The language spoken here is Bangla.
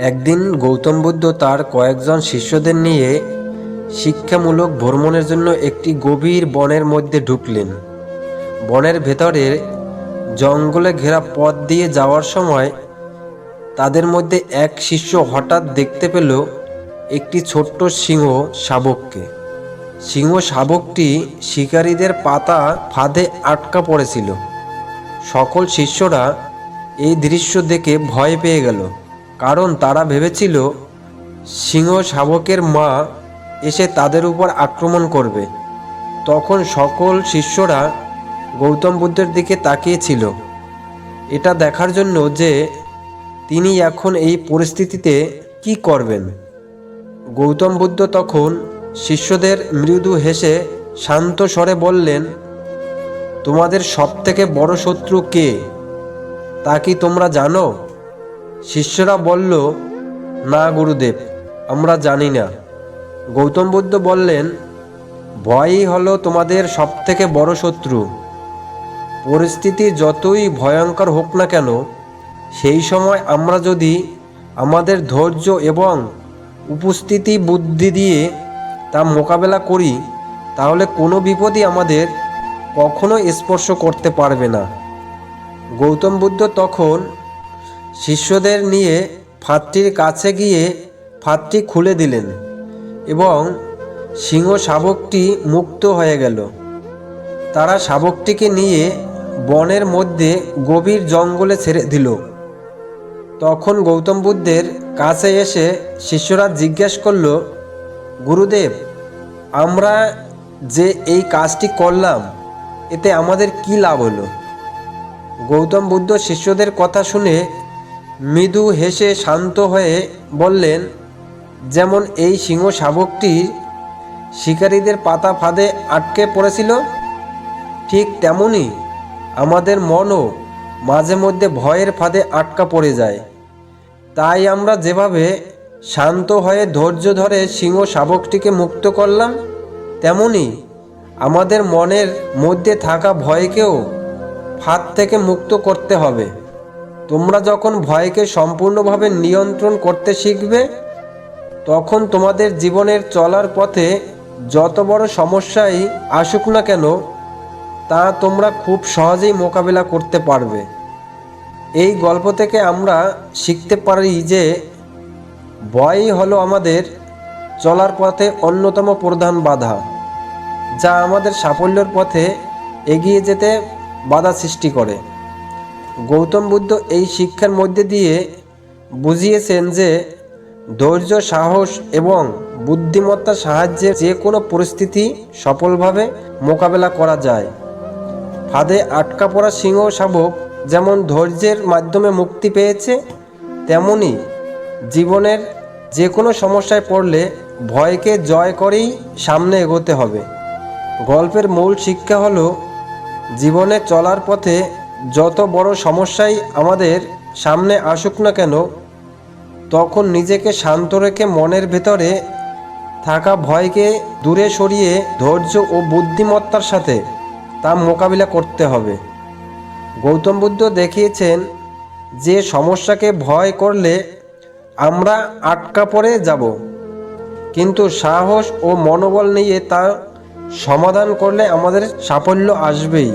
একদিন গৌতম বুদ্ধ তার কয়েকজন শিষ্যদের নিয়ে শিক্ষামূলক ভ্রমণের জন্য একটি গভীর বনের মধ্যে ঢুকলেন। বনের ভেতরে জঙ্গলে ঘেরা পথ দিয়ে যাওয়ার সময় তাদের মধ্যে এক শিষ্য হঠাৎ দেখতে পেল একটি ছোট্ট সিংহ শাবককে। সিংহ শাবকটি শিকারীদের পাতা ফাঁদে আটকা পড়েছিল। সকল শিষ্যরা এই দৃশ্য দেখে ভয় পেয়ে গেল, কারণ তারা ভেবেছিল সিংহ শাবকের মা এসে তাদের উপর আক্রমণ করবে। তখন সকল শিষ্যরা গৌতম বুদ্ধের দিকে তাকিয়েছিল, এটা দেখার জন্য যে তিনি এখন এই পরিস্থিতিতে কি করবেন। গৌতম বুদ্ধ তখন শিষ্যদের মৃদু হেসে শান্ত স্বরে বললেন, তোমাদের সবথেকে বড় শত্রু কে তা কি তোমরা জানো? শিষ্যরা বলল, না গুরুদেব, আমরা জানি না। গৌতম বুদ্ধ বললেন, ভয়ই হলো তোমাদের সবথেকে বড় শত্রু। পরিস্থিতি যতই ভয়ঙ্কর হোক না কেন, সেই সময় আমরা যদি আমাদের ধৈর্য এবং উপস্থিতি বুদ্ধি দিয়ে তা মোকাবেলা করি, তাহলে কোনো বিপদই আমাদের কখনো স্পর্শ করতে পারবে না। গৌতম বুদ্ধ তখন শিষ্যদের নিয়ে ফাঁদটির কাছে গিয়ে ফাঁদটি খুলে দিলেন এবং সিংহ শাবকটি মুক্ত হয়ে গেল। তারা শাবকটিকে নিয়ে বনের মধ্যে গভীর জঙ্গলে ছেড়ে দিল। তখন গৌতম বুদ্ধের কাছে এসে শিষ্যরা জিজ্ঞেস করল, গুরুদেব, আমরা যে এই কাজটি করলাম, এতে আমাদের কি লাভ হলো? গৌতম বুদ্ধ শিষ্যদের কথা শুনে মৃদু হেসে শান্ত হয়ে বললেন, যেমন এই সিংহ শাবকটি শিকারীদের পাতা ফাঁদে আটকে পড়েছিল, ঠিক তেমনি আমাদের মনও মাঝে মধ্যে ভয়ের ফাঁদে আটকা পড়ে যায়। তাই আমরা যেভাবে শান্ত হয়ে ধৈর্য ধরে সিংহ শাবকটিকে মুক্ত করলাম, তেমনি আমাদের মনের মধ্যে থাকা ভয়কেও ফাঁদ থেকে মুক্ত করতে হবে। তোমরা যখন ভয়কে সম্পূর্ণভাবে নিয়ন্ত্রণ করতে শিখবে, তখন তোমাদের জীবনের চলার পথে যত বড় সমস্যাই আসুক না কেন, তা তোমরা খুব সহজেই মোকাবিলা করতে পারবে। এই গল্প থেকে আমরা শিখতে পারি যে ভয়ই হলো আমাদের চলার পথে অন্যতম প্রধান বাধা, যা আমাদের সাফল্যের পথে এগিয়ে যেতে বাধা সৃষ্টি করে। গৌতম বুদ্ধ এই শিক্ষার মধ্যে দিয়ে বুঝিয়েছেন যে ধৈর্য, সাহস এবং বুদ্ধিমত্তার সাহায্যে যে কোনো পরিস্থিতি সফলভাবে মোকাবেলা করা যায়। ফাঁদে আটকা পড়া সিংহ শাবক যেমন ধৈর্যের মাধ্যমে মুক্তি পেয়েছে, তেমনি জীবনের যে কোনো সমস্যায় পড়লে ভয়কে জয় করেই সামনে এগোতে হবে। গল্পের মূল শিক্ষা হলো, জীবনে চলার পথে যত বড় সমস্যাই আমাদের সামনে আসুক না কেন, তখন নিজেকে শান্ত রেখে মনের ভেতরে থাকা ভয়কে দূরে সরিয়ে ধৈর্য ও বুদ্ধিমত্তার সাথে তা মোকাবিলা করতে হবে। গৌতম বুদ্ধ দেখিয়েছেন যে সমস্যাকে ভয় করলে আমরা আটকা পড়ে যাব, কিন্তু সাহস ও মনোবল নিয়ে তা সমাধান করলে আমাদের সাফল্য আসবেই।